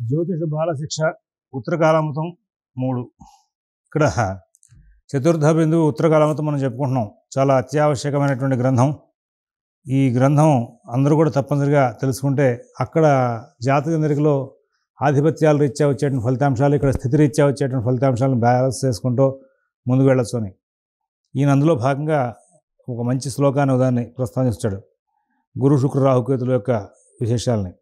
జ్యోతిష బాలశిక్ష ఉత్తరకాలామృతం 3 ఇక్కడ చతుర్థ బిందువు ఉత్తరకాలామృతం మనం చెప్పుకుంటున్నాం. చాలా అత్యావశ్యకమైనటువంటి గ్రంథం. ఈ గ్రంథం అందరూ కూడా తప్పనిసరిగా తెలుసుకుంటే అక్కడ జాతక నిరికలో ఆధిపత్యాల రీత్యా వచ్చేటువంటి ఫలితాంశాలు, ఇక్కడ స్థితి రీత్యా వచ్చేటువంటి ఫలితాంశాలను బ్యాలెన్స్ చేసుకుంటూ ముందుకు వెళ్ళొచ్చు అని ఈయన అందులో భాగంగా ఒక మంచి శ్లోకాన్ని ఉదాన్ని ప్రస్తావించాడు. గురు శుక్ర రాహుకేతుల యొక్క విశేషాలని.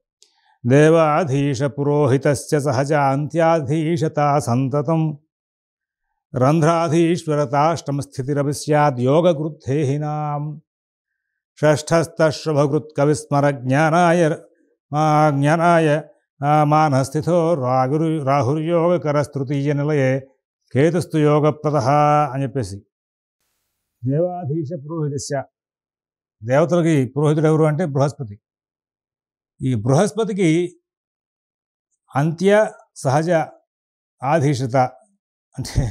దేవాధీశ పురోహితస్య సహజ అంత్యాధీశత సంతతం రంధ్రాధీశ్వరతాష్టమ స్థితిరపి స్యాద్ యోగకృద్ధేహినాం షష్ఠస్థశుభకృత్ కవిస్మర జ్ఞానాయ మానస్థితో రాహుర్యోగకరస్తృతీయ నిలయే కేతుస్తు యోగప్రదః అని చెప్పేసి. దేవాధీశ పురోహితస్య, దేవతలకి పురోహితుడు ఎవరు అంటే బృహస్పతి. ఈ బృహస్పతికి అంత్య సహజ ఆధీశత అంటే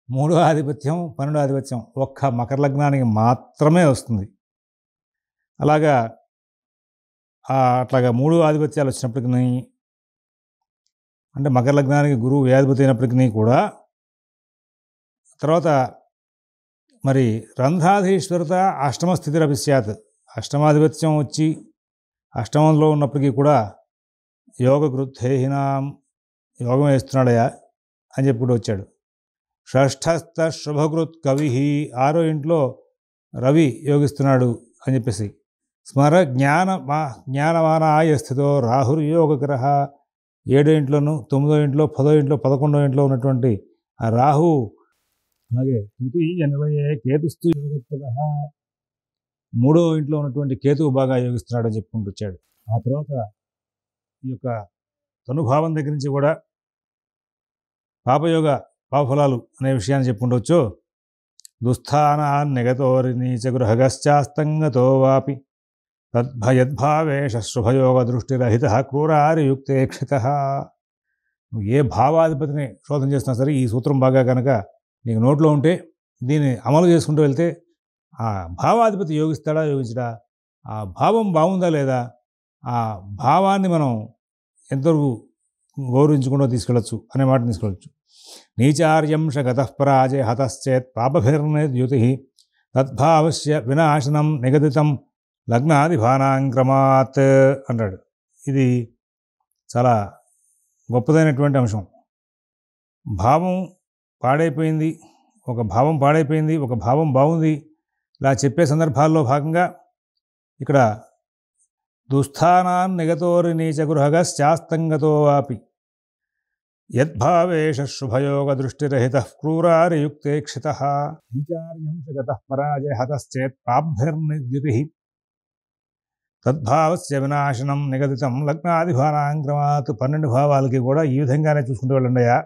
3వ ఆధిపత్యం 12వ ఆధిపత్యం ఒక్క మకర లగ్నానికి మాత్రమే వస్తుంది. అట్లాగా 3 ఆధిపత్యాలు వచ్చినప్పటికీ, అంటే మకర లగ్నానికి గురువు వ్యాధిపతి అయినప్పటికీ కూడా తర్వాత మరి రంధ్రాధీశ్వరత అష్టమ స్థితి రవిస్యాత్, అష్టమాధిపత్యం వచ్చి అష్టమంలో ఉన్నప్పటికీ కూడా యోగకృద్ధేహినాం యోగం వేస్తున్నాడయా అని చెప్పుడు వచ్చాడు. షష్ఠస్థ శుభకృత్ కవి 6వ ఇంట్లో రవి యోగిస్తున్నాడు అని చెప్పేసి. స్మర జ్ఞానమానాయ స్థితో రాహుర్యోగకర 7వ ఇంట్లోను 9వ ఇంట్లో 10వ ఇంట్లో 11వ ఇంట్లో ఉన్నటువంటి ఆ రాహు, అలాగే తృతీయ నిలయే కేతుస్తు యోగప్రదః 3వ ఇంట్లో ఉన్నటువంటి కేతువు బాగా యోగిస్తున్నాడు అని చెప్పుకుంటూ వచ్చాడు. ఆ తర్వాత ఈ యొక్క తనుభావం దగ్గర నుంచి కూడా పాపయోగ పాపఫలాలు అనే విషయాన్ని చెప్పుకుంటూ దుస్థానాన్నెగతోరి నీచ గృహగశ్చాస్తంగతో వాపి తద్భయద్భావేష శుభయోగ దృష్టిరహిత క్రూరారియుక్తేక్షిత. నువ్వు ఏ భావాధిపతిని శోధన చేస్తున్నా సరే ఈ సూత్రం బాగా కనుక నీకు నోట్లో ఉంటే దీన్ని అమలు చేసుకుంటూ వెళ్తే ఆ భావాధిపతి యోగిస్తాడా యోగించడా, ఆ భావం బాగుందా లేదా, ఆ భావాన్ని మనం ఎంతవరకు గౌరవించకుండా తీసుకెళ్ళచ్చు అనే మాట తీసుకెళ్ళచ్చు. నీచార్యంశ గతఃపరాజయ హతశ్చేత్ పాపభిర్నిద్యుతి తద్భావస్య వినాశనం నిగదితం లగ్నాదిభానాంక్రమాత్ అంటాడు. ఇది చాలా గొప్పదైనటువంటి అంశం. భావం పాడైపోయింది, ఒక భావం పాడైపోయింది, ఒక భావం బాగుంది, ఇలా చెప్పే సందర్భాల్లో భాగంగా ఇక్కడ దుస్థానాన్ నిగతోరి నీచ గృహగశ్చాస్తంగతో వాపి యద్భావేష శుభయోగ దృష్టిరహిత క్రూరారియుక్తేక్షిత నీచార్యంశ గతః పరాజయ హతశ్చేత్ పాపభిర్నిద్యుతి తద్భావస్య వినాశనం నిగదితం లగ్నాదిభానాంక్రమాత్. 12 భావాలకి కూడా ఈ విధంగానే చూసుకుంటూ వెళ్ళండియా.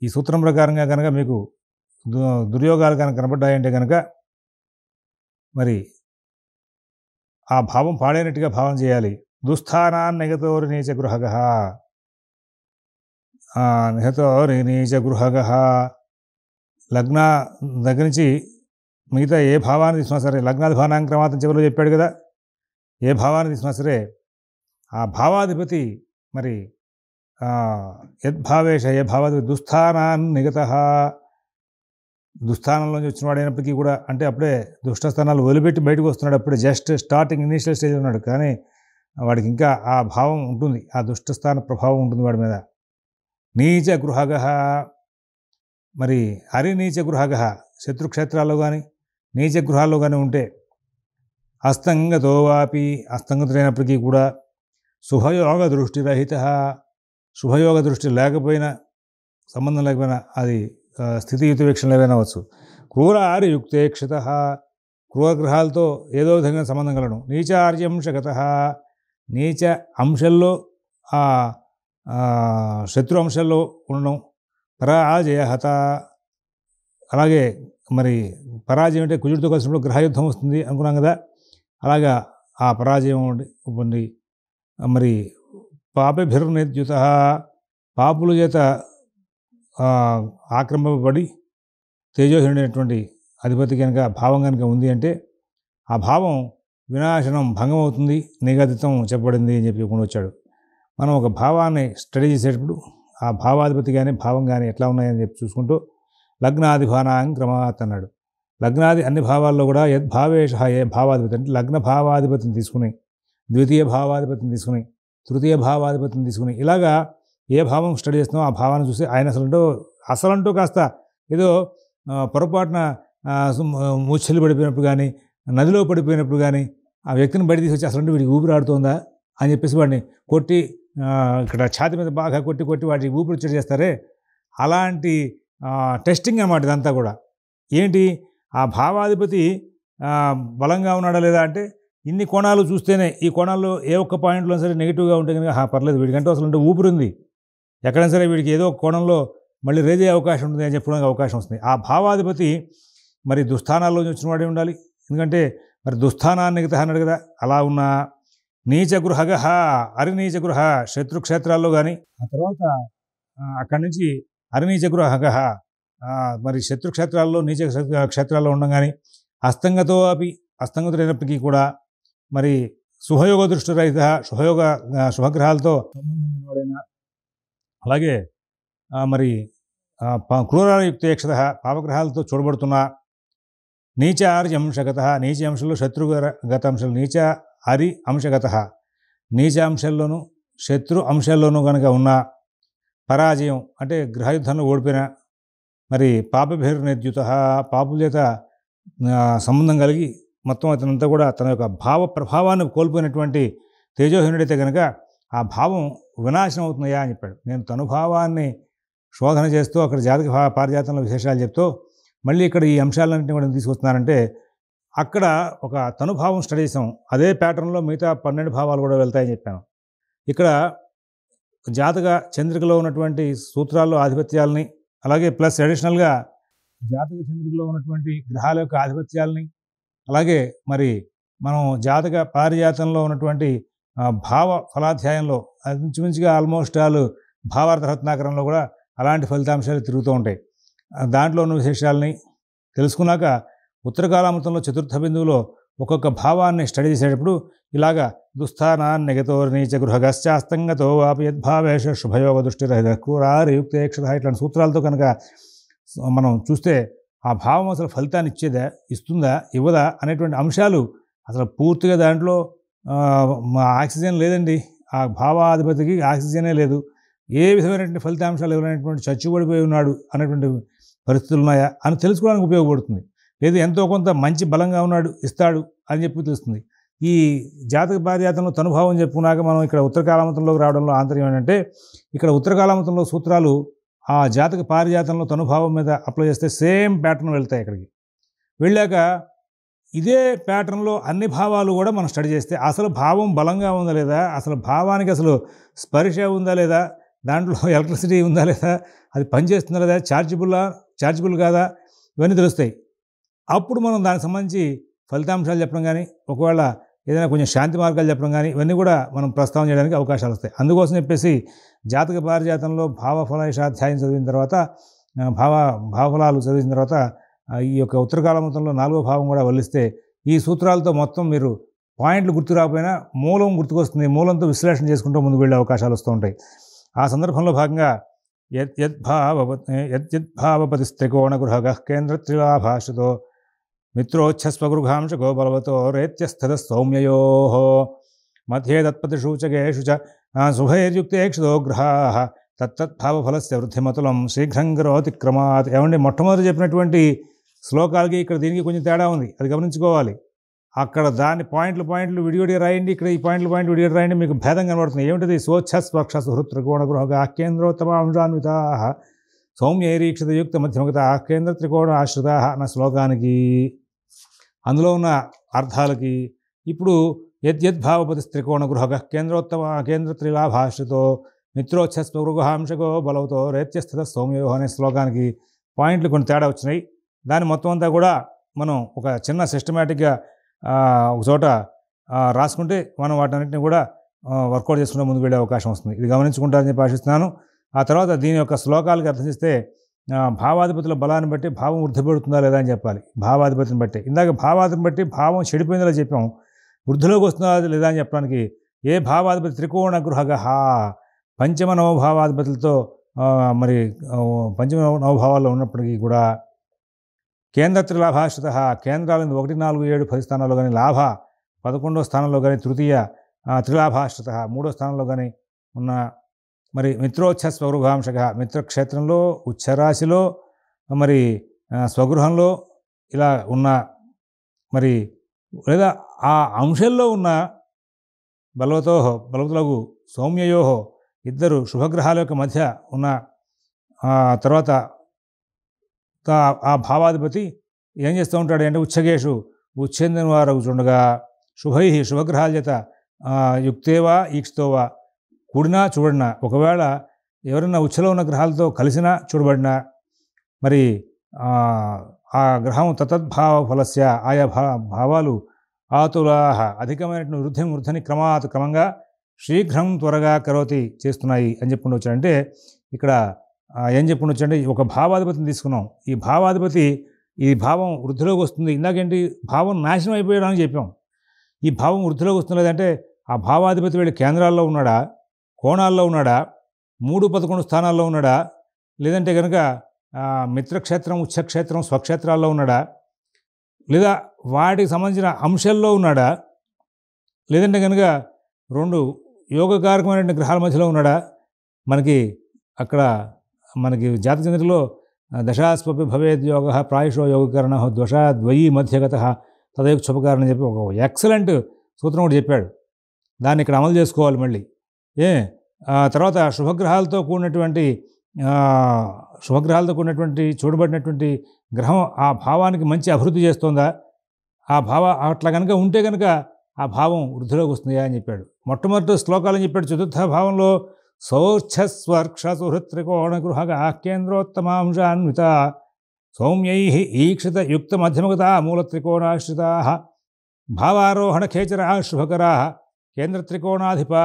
ఈ సూత్రం ప్రకారంగా కనుక మీకు దుర్యోగాలు కనుక కనబడ్డాయంటే కనుక మరి ఆ భావం పాడైనట్టుగా భావం చేయాలి. దుస్థానాన్ నిగతోరి నీచ గృహగః, నిహతోరి నీచ గృహగః లగ్న దగ్గర నుంచి మిగతా ఏ భావాన్ని తీసుకున్నా సరే, లగ్నాదిభానాంక్రమాత్ చివరిలో చెప్పాడు కదా, ఏ భావాన్ని తీసుకున్నా సరే ఆ భావాధిపతి మరి యద్భావేష ఏ భావాధిపతి దుస్థానాన్ నిగతః, దుస్థానంలోంచి వచ్చిన వాడైనప్పటికీ కూడా, అంటే అప్పుడే దుష్టస్థానాలు వదిలిపెట్టి బయటకు వస్తున్నాడు, అప్పుడే జస్ట్ స్టార్టింగ్ ఇనీషియల్ స్టేజ్ ఉన్నాడు, కానీ వాడికి ఇంకా ఆ భావం ఉంటుంది, ఆ దుష్టస్థాన ప్రభావం ఉంటుంది వాడి మీద. నీచ గృహగః, మరి హరినీచ గృహగః శత్రుక్షేత్రాల్లో కానీ నీచ గృహాల్లో కానీ ఉంటే అస్తంగతో వాపి అస్తంగతులైనప్పటికీ కూడా శుభయోగ దృష్టిరహిత, శుభయోగ దృష్టి లేకపోయినా సంబంధం లేకపోయినా అది స్థితియుత వీక్షణలు ఏవైనా అవచ్చు. క్రూరారియుక్తేక్షిత, క్రూరగ్రహాలతో ఏదో విధంగా సంబంధం కలడం. నీచార్యంశగతః, నీచ అంశంలో ఆ శత్రు అంశాల్లో ఉండడం. పరాజయ హత, అలాగే మరి పరాజయం అంటే కుజుడితో కలిసినప్పుడు గ్రహయుద్ధం వస్తుంది అనుకున్నాం కదా, అలాగా ఆ పరాజయం ఉంది. మరి పాపభిర్నిద్యుత, పాపుల చేత ఆక్రమింపబడి తేజోహీనుడైనటువంటి అధిపతి కనుక భావం కనుక ఉంది అంటే ఆ భావం వినాశనం భంగం అవుతుంది, నిగదితం చెప్పబడింది అని చెప్పి వచ్చాడు. మనం ఒక భావాన్ని స్టడీ చేసేటప్పుడు ఆ భావాధిపతి కానీ భావం కానీ ఎట్లా ఉన్నాయని చెప్పి చూసుకుంటూ లగ్నాధిభానాం క్రమాత్ అన్నాడు. లగ్నాది అన్ని భావాల్లో కూడా యద్భావేష ఏ భావాధిపతి అంటే లగ్న భావాధిపతిని తీసుకుని, ద్వితీయ భావాధిపతిని తీసుకుని, తృతీయ భావాధిపతిని తీసుకుని ఇలాగా ఏ భావం స్టడీ చేస్తున్నామో ఆ భావాన్ని చూసి ఆయన అసలంటూ కాస్త ఏదో పొరపాటున మూర్ఛలు పడిపోయినప్పుడు కానీ, నదిలో పడిపోయినప్పుడు కానీ ఆ వ్యక్తిని బయట తీసుకొచ్చి అసలు వీడికి ఊపిరాడుతుందా అని చెప్పేసి వాడిని కొట్టి ఇక్కడ ఛాతి మీద బాగా కొట్టి వాటికి ఊపిరి వచ్చేది చేస్తారే, అలాంటి టెస్టింగ్ అన్నమాట ఇదంతా కూడా. ఏంటి ఆ భావాధిపతి బలంగా ఉన్నాడా లేదా అంటే ఇన్ని కోణాలు చూస్తేనే, ఈ కోణాల్లో ఏ ఒక్క పాయింట్లో సరే నెగిటివ్గా ఉంటే కనుక పర్లేదు వీడికంటే అసలు ఊపిరి ఉంది, ఎక్కడైనా సరే వీడికి ఏదో ఒక కోణంలో మళ్ళీ రేజే అవకాశం ఉంటుంది అని చెప్పడానికి అవకాశం వస్తుంది. ఆ భావాధిపతి మరి దుస్థానాల్లో వచ్చిన వాడే ఉండాలి. ఎందుకంటే మరి దుస్థానాన్ని అన్నాడు కదా, అలా ఉన్న నీచగృహగ అరినీచగృహ శత్రుక్షేత్రాల్లో కానీ, ఆ తర్వాత అక్కడి నుంచి అరినీచగృహగ మరి శత్రుక్షేత్రాల్లో నీచ క్షేత్రాల్లో ఉండడం కానీ, అస్తంగతుడైనప్పటికీ కూడా మరి శుభయోగ దృష్టి రహిత శుభగ్రహాలతో సంబంధం లేనివాడైనా, అలాగే మరి క్రూరయుక్తేక్షత పాపగ్రహాలతో చూడబడుతున్న నీచార్య అంశగత, నీచ అంశంలో శత్రుగత అంశాలు, నీచ హరి అంశగత, నీచ అంశాల్లోనూ శత్రు అంశాల్లోనూ కనుక ఉన్న పరాజయం అంటే గ్రహయుద్ధంలో ఓడిపోయిన, మరి పాపభిర్నిద్యుత పాపుల చేత సంబంధం కలిగి మొత్తం అతనంతా కూడా తన యొక్క భావ ప్రభావాన్ని కోల్పోయినటువంటి తేజోహీనుడైతే కనుక ఆ భావం వినాశనం అవుతుందయా అని చెప్పాడు. నేను తనుభావాన్ని శోధన చేస్తూ అక్కడ జాతక పారిజాతంలో విశేషాలు చెప్తూ మళ్ళీ ఇక్కడ ఈ అంశాలన్నింటినీ కూడా తీసుకొస్తున్నానంటే అక్కడ ఒక తనుభావం స్టడీ చేసాం. అదే ప్యాటర్న్లో మిగతా 12 భావాలు కూడా వెళ్తాయని చెప్పాను. ఇక్కడ జాతక చంద్రికలో ఉన్నటువంటి సూత్రాల్లో ఆధిపత్యాలని, అలాగే ప్లస్ అడిషనల్గా జాతక చంద్రికలో ఉన్నటువంటి గ్రహాల యొక్క ఆధిపత్యాలని, అలాగే మరి మనం జాతక పారిజాతంలో ఉన్నటువంటి భావ ఫలాధ్యాయంలో ఇంచుమించుగా ఆల్మోస్ట్ ఆల్ భావార్థ రత్నాకరంలో కూడా అలాంటి ఫలితాంశాలు తిరుగుతూ ఉంటాయి. దాంట్లో ఉన్న విశేషాలని తెలుసుకున్నాక ఉత్తరకాలామృతంలో చతుర్థ బిందువులో ఒక్కొక్క భావాన్ని స్టడీ చేసేటప్పుడు ఇలాగా దుస్థానాన్నెగతో నీచ గృహగశ్చాస్తంగతో వాపి యద్భావేష శుభయోగ దృష్టిరహిత క్రూరాయుక్తేక్షత ఇట్లాంటి సూత్రాలతో కనుక మనం చూస్తే ఆ భావం అసలు ఫలితాన్ని ఇస్తుందా ఇవ్వదా అనేటువంటి అంశాలు అసలు పూర్తిగా దాంట్లో ఆక్సిజన్ లేదండి. ఆ భావాధిపతికి ఆక్సిజనే లేదు. ఏ విధమైనటువంటి ఫలితాంశాలు ఎవరైనటువంటి చచ్చుబడిపోయి ఉన్నాడు అనేటువంటి పరిస్థితులు ఉన్నాయా అని తెలుసుకోవడానికి ఉపయోగపడుతుంది. లేదు ఎంతో కొంత మంచి బలంగా ఉన్నాడు ఇస్తాడు అని చెప్పి తెలుస్తుంది. ఈ జాతక పారిజాతంలో తనుభావం చెప్పుకున్నాక మనం ఇక్కడ ఉత్తరకాలామృతంలోకి రావడంలో ఆంతర్యం ఏంటంటే ఇక్కడ ఉత్తరకాలామృతంలో సూత్రాలు ఆ జాతక పారిజాతంలో తనుభావం మీద అప్లై చేస్తే సేమ్ ప్యాటర్న్ వెళ్తాయి. ఇక్కడికి వెళ్ళాక ఇదే ప్యాటర్న్లో అన్ని భావాలు కూడా మనం స్టడీ చేస్తే అసలు భావం బలంగా ఉందా లేదా, అసలు భావానికి అసలు స్పర్శ ఉందా లేదా, దాంట్లో ఎలక్ట్రిసిటీ ఉందా లేదా, అది పనిచేస్తుందా లేదా, చార్జబుల్ కాదా, ఇవన్నీ తెలుస్తాయి. అప్పుడు మనం దానికి సంబంధించి ఫలితాంశాలు చెప్పడం కానీ, ఒకవేళ ఏదైనా కొంచెం శాంతి మార్గాలు చెప్పడం కానీ ఇవన్నీ కూడా మనం ప్రస్తావన చేయడానికి అవకాశాలు వస్తాయి. అందుకోసం చెప్పేసి జాతక పారిజాతంలో భావఫలాధ్యాయం చదివిన తర్వాత భావఫలాలు చదివిన తర్వాత ఈ యొక్క ఉత్తరకాలామృతంలో 4వ భావం కూడా వల్లిస్తే ఈ సూత్రాలతో మొత్తం మీరు పాయింట్లు గుర్తు రాకపోయినా మూలం గుర్తుకొస్తుంది. మూలంతో విశ్లేషణ చేసుకుంటూ ముందుకు వెళ్ళే అవకాశాలు వస్తూ ఉంటాయి. ఆ సందర్భంలో భాగంగా యద్భావపతి త్రికోణ గృహ కేంద్రత్రిలాభాషతో మిత్రోచ్ఛస్వగృహాంశ గోబలవతో రేత్యస్థిత సౌమ్యయో మధ్యే తత్పతిషూచకేషు చ శుభైర్యుక్తేక్షుతో గ్రహా తత్తద్భావఫలస్య వృద్ధిమతులం శీఘ్రం కరోతి క్రమాత్. ఏమంటే మొట్టమొదటి చెప్పినటువంటి శ్లోకాలకి ఇక్కడ దీనికి కొంచెం తేడా ఉంది, అది గమనించుకోవాలి. అక్కడ దాని పాయింట్లు విడివిడిగా రాయండి, ఇక్కడ ఈ పాయింట్లు విడివిడిగా రాయండి, మీకు భేదం కనబడుతుంది. ఏమిటిది? స్వచ్ఛస్వక్ష సుహృత్రికోణ గృహ కేంద్రోత్తమ అంశాన్వితా సౌమ్యైరీక్షితయుక్త మధ్యమగత కేంద్ర త్రికోణ ఆశ్రిత అన్న శ్లోకానికి అందులో ఉన్న అర్థాలకి ఇప్పుడు యద్భావపతి త్రికోణ గృహ కేంద్ర త్రిలాభాశ్రితో మిత్రోచ్ఛస్వగృహాంశకో బలవుతో రేత్యస్థిత సౌమ్యో అనే శ్లోకానికి పాయింట్లు కొన్ని తేడా వచ్చినాయి. దాని మొత్తం అంతా కూడా మనం ఒక చిన్న సిస్టమేటిక్గా ఒక చోట రాసుకుంటే మనం వాటన్నిటిని కూడా వర్కౌట్ చేసుకుంటే ముందుకు వెళ్ళే అవకాశం వస్తుంది. ఇది గమనించుకుంటారని చెప్పి ఆశిస్తున్నాను. ఆ తర్వాత దీని యొక్క శ్లోకాలకి అర్థం చేస్తే భావాధిపతుల బలాన్ని బట్టి భావం వృద్ధిపడుతుందా లేదా అని చెప్పాలి. భావాధిపతిని బట్టి ఇందాక భావాధిపతిని బట్టి భావం చెడిపోయిందా చెప్పాం, వృద్ధిలోకి వస్తుందా లేదా అని చెప్పడానికి ఏ భావాధిపతి త్రికోణ గృహగః పంచమ నవభావాధిపతులతో మరి పంచమ నవభావాల్లో ఉన్నప్పటికీ కూడా కేంద్ర త్రిలాభాశ్రిత కేంద్రాలను 1, 4, 7, 10 స్థానాల్లో కానీ లాభ 11వ స్థానంలో కానీ తృతీయ త్రిలాభాశ్రిత 3వ స్థానంలో కానీ ఉన్న మరి మిత్రోచ్ఛ స్వగృహాంశక మిత్రక్షేత్రంలో ఉచ్చరాశిలో మరి స్వగృహంలో ఇలా ఉన్న మరి లేదా ఆ అంశంలో ఉన్న బలవతులకు సౌమ్యయో ఇద్దరు శుభగ్రహాల యొక్క మధ్య ఉన్న తర్వాత ఆ భావాధిపతి ఏం చేస్తూ ఉంటాడు అంటే ఉచ్చగేషు ఉచ్చెందిన వారు చూడగా శుభగ్రహాల చేత యుక్తేవా ఈక్షతోవా కూడినా చూడనా ఒకవేళ ఎవరైనా ఉచ్చలో ఉన్న గ్రహాలతో కలిసినా చూడబడినా మరి ఆ గ్రహం తతద్భావ ఫలస్య ఆయా భావాలు ఆతులాహ అధికమైనటువంటి వృద్ధిని క్రమంగా శీఘ్రం త్వరగా కరోతి చేస్తున్నాయి అని చెప్పుకుంటూ అంటే ఇక్కడ ఏం చెప్పుకుంటూ అంటే ఒక భావాధిపతిని తీసుకున్నాం. ఈ భావాధిపతి ఈ భావం వృద్ధిలోకి వస్తుంది. ఇందాకేంటి భావం నాశనం అయిపోయడానికి చెప్పాం. ఈ భావం వృద్ధిలోకి వస్తుంది లేదంటే ఆ భావాధిపతి వీళ్ళ కేంద్రాల్లో ఉన్నాడా, కోణాల్లో ఉన్నాడా, 3, 11 స్థానాల్లో ఉన్నాడా, లేదంటే కనుక మిత్రక్షేత్రం ఉచ్చక్షేత్రం స్వక్షేత్రాల్లో ఉన్నాడా, లేదా వాటికి సంబంధించిన అంశాల్లో ఉన్నాడా, లేదంటే కనుక 2 యోగకారకమైన గ్రహాల మధ్యలో ఉన్నాడా, మనకి జాతచంద్రిలో దశాస్వపి భవేద్ యోగ ప్రాయుషో యోగకరణ ద్వషద్వయీ మధ్యగత తదైక శుభకారణ అని చెప్పి ఒక ఎక్సలెంట్ సూత్రం కూడా చెప్పాడు. దాన్ని ఇక్కడ అమలు చేసుకోవాలి మళ్ళీ. తర్వాత శుభగ్రహాలతో కూడినటువంటి చూడబడినటువంటి గ్రహం ఆ భావానికి మంచి అభివృద్ధి చేస్తుందా, అట్లా కనుక ఉంటే కనుక ఆ భావం వృద్ధిలోకి వస్తుందా అని చెప్పాడు. మొట్టమొదటి శ్లోకాలని చెప్పాడు. చతుర్థ భావంలో సౌచ్ఛస్వర్క్ష సుహృత్రికోణ గృహగా కేంద్రోత్తమాంశాన్విత సౌమ్యై ఈక్షిత యుక్త మధ్యమగత మూలత్రికోణాశ్రితా భావారోహణ ఖేచరా శుభకరా కేంద్రత్రికోణాధిపా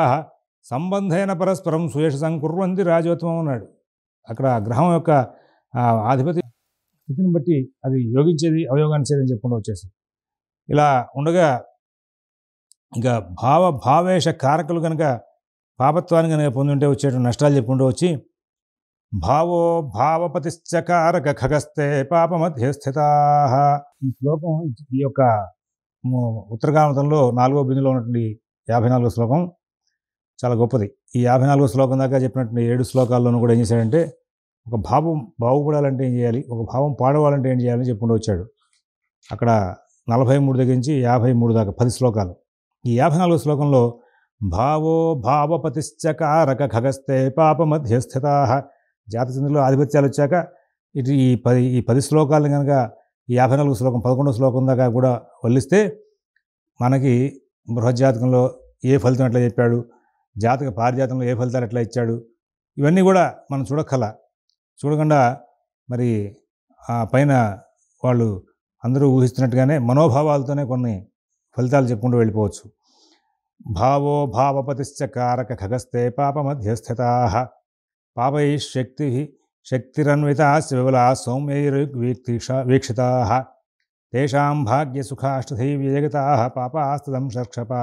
సంబంధేన పరస్పరం సుయశ సంకుర్వంతి రాజోత్తమం అన్నాడు. అక్కడ గ్రహం యొక్క ఆధిపత్య స్థితిని బట్టి అది యోగించేది అవయోగాన్నిచేది అని చెప్పుకుంటూ వచ్చేసి ఇలా ఉండగా ఇంకా భావేశ కారకులు కనుక పాపత్వాన్ని కనుక పొందుంటే వచ్చేటువంటి నష్టాలు చెప్పుకుంటూ వచ్చి భావో భావపతిశ్చకారక ఖగస్తే పాప మధ్యస్థితా. ఈ శ్లోకం ఈ యొక్క ఉత్తరకామతంలో 4వ బిందులో ఉన్నటువంటి 54వ శ్లోకం చాలా గొప్పది. ఈ 54వ శ్లోకం దాకా చెప్పినటువంటి 7 శ్లోకాల్లోనూ కూడా ఏం చేశాడంటే ఒక భావం బాగుపడాలంటే ఏం చేయాలి, ఒక భావం పాడవాలంటే ఏం చేయాలని చెప్పుకుంటూ వచ్చాడు. అక్కడ 43 దగ్గర నుంచి 53 దాకా 10 శ్లోకాలు. ఈ 54వ శ్లోకంలో భావో భావపతిశ్చకారక ఖగస్తే పాప మధ్యస్థితా జాతచంద్రులో ఆధిపత్యాలు వచ్చాక ఇటు ఈ 10 శ్లోకాలను కనుక ఈ 54వ శ్లోకం 11వ శ్లోకం దాకా కూడా వల్లిస్తే మనకి బృహజ్జాతకంలో ఏ ఫలితం ఎట్లా చెప్పాడు, జాతక పారిజాతంలో ఏ ఫలితాలు ఎట్లా ఇచ్చాడు, ఇవన్నీ కూడా మనం చూడకుండా మరి ఆ పైన వాళ్ళు అందరూ ఊహిస్తున్నట్టుగానే మనోభావాలతోనే కొన్ని ఫలితాలు చెప్పుకుంటూ వెళ్ళిపోవచ్చు. భావో భావపతిశ్చకారక ఖగస్తే పాప మధ్యస్థితా పాపై శక్తిరన్వితాస్య వివలా సౌమ్యైర్వీక్షితా తేషాం భాగ్యసుఖాష్టధై వ్యయగతా పాపాస్తదం షర్క్షపా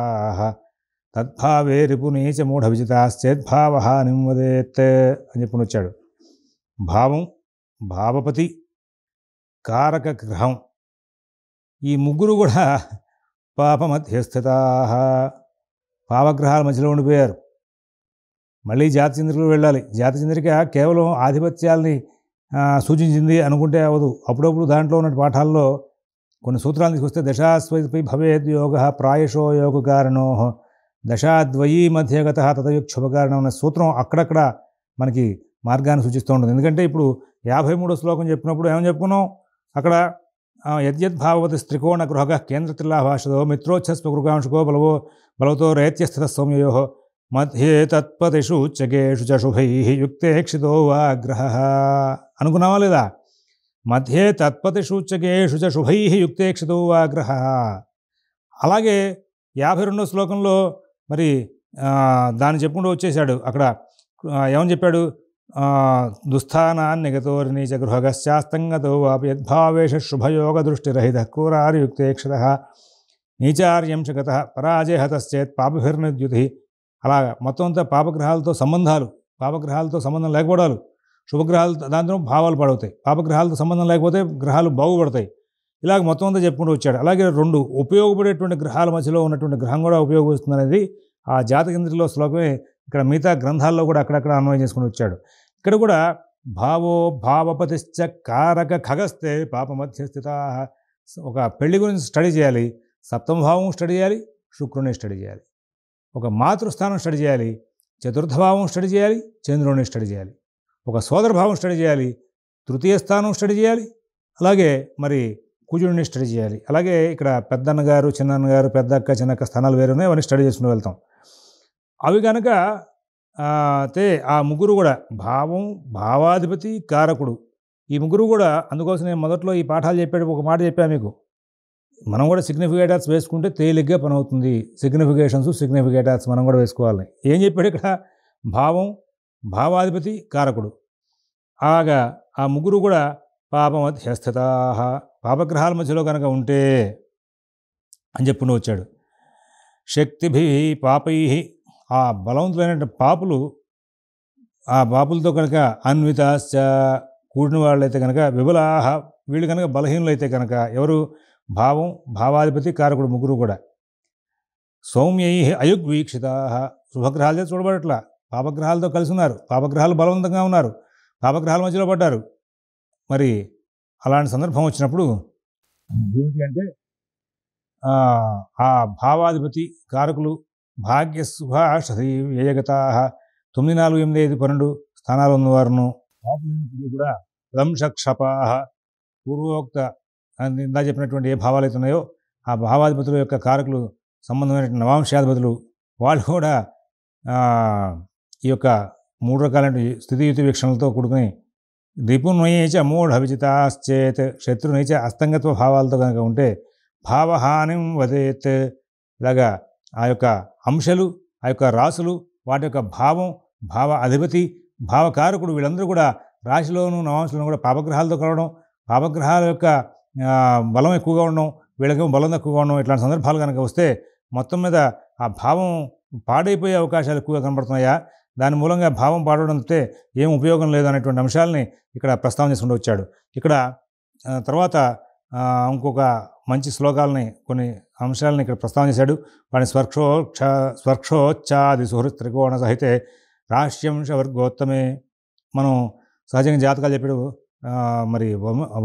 తద్భావే రిపునీచ మూఢ విజితాశ్చేద్భావ నింవదేత్ అని చెప్పుకుని వచ్చాడు. భావం, భావపతి, కారక గ్రహం ఈ ముగ్గురు కూడా పాప మధ్యస్థితా పాపగ్రహాల మధ్యలో ఉండిపోయారు. మళ్ళీ జాతచంద్రికలు వెళ్ళాలి. జాతచంద్రిక కేవలం ఆధిపత్యాలని సూచించింది అనుకుంటే అవ్వదు. అప్పుడప్పుడు దాంట్లో ఉన్న పాఠాల్లో కొన్ని సూత్రాలు తీసుకొస్తే దశాస్వపి భవేద్ యోగ ప్రాయశో యోగకారణో దశాద్వయీ మధ్యగత తదయుక్షుభకారణం అనే సూత్రం అక్కడక్కడ మనకి మార్గాన్ని సూచిస్తూ ఉంటుంది. ఎందుకంటే ఇప్పుడు 53వ శ్లోకం చెప్పినప్పుడు ఏమని చెప్పుకున్నాం, అక్కడ యద్యద్భావతి త్రికోణ గృహ కేంద్రత్రిలాభాషదో మిత్రోచ్ఛస్వగృహాంశకో బలవతో రేత్యస్థిత సౌమ్యయో మధ్యే తత్పతిషు చగేషు చ శుభై యుక్తేక్షితో వా గ్రహ అనుకున్నావా లేదా? మధ్యే తత్పతిషు చగేషు చ శుభై యుక్తేక్షితో వా గ్రహ. అలాగే 52వ శ్లోకంలో మరి దాన్ని చెప్పుకుంటూ వచ్చేసాడు. అక్కడ ఏమని చెప్పాడు, దుస్థానాన్ని గతోర్నీచ గృహగశ్చాస్తంగతో వాపి యద్భావేష శుభయోగ దృష్టిరహిత క్రూరార్యుక్తేక్షత నీచార్యంశగత పరాజయ హతశ్చేత్ పాపభిర్నిద్యుతి అలా మొత్తం అంతా పాపగ్రహాలతో సంబంధం లేకపోవడాలు, శుభగ్రహాలు దాంతో భావాలు పాడవుతాయి, పాపగ్రహాలతో సంబంధం లేకపోతే గ్రహాలు బాగుపడతాయి. ఇలాగ మొత్తం అంతా చెప్పుకుంటూ వచ్చాడు. అలాగే 2 ఉపయోగపడేటువంటి గ్రహాల మధ్యలో ఉన్నటువంటి గ్రహం కూడా ఉపయోగపడుతుంది అనేది ఆ జాతకేంద్రిలో శ్లోకమే ఇక్కడ మిగతా గ్రంథాల్లో కూడా అక్కడక్కడ అన్వయం చేసుకుని వచ్చాడు. ఇక్కడ కూడా భావో భావపతిశ్చ కారక ఖగస్తే పాప మధ్య స్థితా. ఒక పెళ్లి గురించి స్టడీ చేయాలి, సప్తమ భావం స్టడీ చేయాలి, శుక్రుని స్టడీ చేయాలి. ఒక మాతృస్థానం స్టడీ చేయాలి, చతుర్థ భావం స్టడీ చేయాలి, చంద్రుని స్టడీ చేయాలి. ఒక సోదర భావం స్టడీ చేయాలి, తృతీయ స్థానం స్టడీ చేయాలి, అలాగే మరి కుజుడిని స్టడీ చేయాలి. అలాగే ఇక్కడ పెద్దన్నగారు, చిన్నన్నగారు, పెద్దక్క, చిన్నక్క స్థానాలు వేరే ఉన్నాయి, అవన్నీ స్టడీ చేసుకుని వెళ్తాం. అవి కనుక ఆ ముగ్గురు కూడా భావం, భావాధిపతి, కారకుడు, ఈ ముగ్గురు కూడా అందుకోసం నేను మొదట్లో ఈ పాఠాలు చెప్పాడు ఒక మాట చెప్పాను మీకు. మనం కూడా సిగ్నిఫికేటర్స్ వేసుకుంటే తేలిగ్గా పని అవుతుంది. సిగ్నిఫికేటర్స్ మనం కూడా వేసుకోవాలి. ఏం చెప్పాడు ఇక్కడ? భావం, భావాధిపతి, కారకుడు. ఆగా ఆ ముగ్గురు కూడా పాప మధ్యస్థితా, పాపగ్రహాల మధ్యలో కనుక ఉంటే అని చెప్పుకుంటూ వచ్చాడు. శక్తిభి పాపై, ఆ బలవంతులైన పాపులు, ఆ పాపులతో కనుక అన్వితాశ్చ, కూడిన వాళ్ళైతే కనుక విబలాహ, వీళ్ళు కనుక బలహీనులైతే కనుక, ఎవరు? భావం, భావాధిపతి, కారకుడు ముగ్గురు కూడా. సౌమ్యై అయుగ్వీక్షితా, శుభగ్రహాలతో చూడబడట్లా, పాపగ్రహాలతో కలిసి ఉన్నారు, పాపగ్రహాలు బలవంతంగా ఉన్నారు, పాపగ్రహాల మధ్యలో పడ్డారు. మరి అలాంటి సందర్భం వచ్చినప్పుడు ఏమిటి అంటే ఆ భావాధిపతి, కారకులు భాగ్యశుభాషీ వ్యయగతా 9, 4, 8, 5, 12 స్థానాలు ఉన్నవారును పాపులైనప్పటికీ కూడా దంశక్షపా, పూర్వోక్త ఇందా చెప్పినటువంటి ఏ భావాలు అయితే ఉన్నాయో ఆ భావాధిపతుల యొక్క కారకులు సంబంధమైనటువంటి నవాంశాధిపతులు వాళ్ళు కూడా ఈ యొక్క 3 రకాలైన స్థితియుతి వీక్షణలతో కూడుకుని రిపునైచ మూఢ విజితాశ్చేత్, శత్రునైచ అస్తంగత్వ భావాలతో కనుక ఉంటే భావహానిం వదేత్. ఇలాగా ఆ యొక్క అంశాలు, ఆ యొక్క రాసులు, వాటి యొక్క భావం, భావ అధిపతి, భావకారకుడు వీళ్ళందరూ కూడా రాశిలోను నవాంశంలో కూడా పాపగ్రహాలతో కలవడం, పాపగ్రహాల యొక్క బలం ఎక్కువగా ఉండడం, వీళ్ళకేమో బలం తక్కువగా ఉండడం, ఇట్లాంటి సందర్భాలు కనుక వస్తే మొత్తం మీద ఆ భావం పాడైపోయే అవకాశాలు ఎక్కువగా కనబడుతున్నాయా, దాని మూలంగా భావం పాడడంతో ఏం ఉపయోగం లేదు అనేటువంటి అంశాలని ఇక్కడ ప్రస్తావన చేసుకుంటూ వచ్చాడు. ఇక్కడ తర్వాత ఇంకొక మంచి శ్లోకాలని, కొన్ని అంశాలని ఇక్కడ ప్రస్తావన చేశాడు. వాడిని స్వర్క్షోచ్చాది సుహృత్ త్రికోణ సహితే రాష్యంశ వర్గోత్తమే. మనం సహజంగా జాతకాలు చెప్పాడు మరి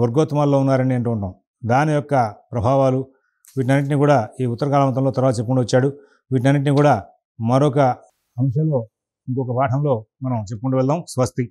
వర్గోత్తమాల్లో ఉన్నారని అంటూ ఉంటాం. దాని యొక్క ప్రభావాలు వీటన్నింటినీ కూడా ఈ ఉత్తరకాలవంతంలో తర్వాత చెప్పుకుంటూ వచ్చాడు. వీటన్నింటినీ కూడా మరొక అంశంలో ఇంకొక పాఠంలో మనం చెప్పుకుంటూ వెళ్దాం. స్వస్తి.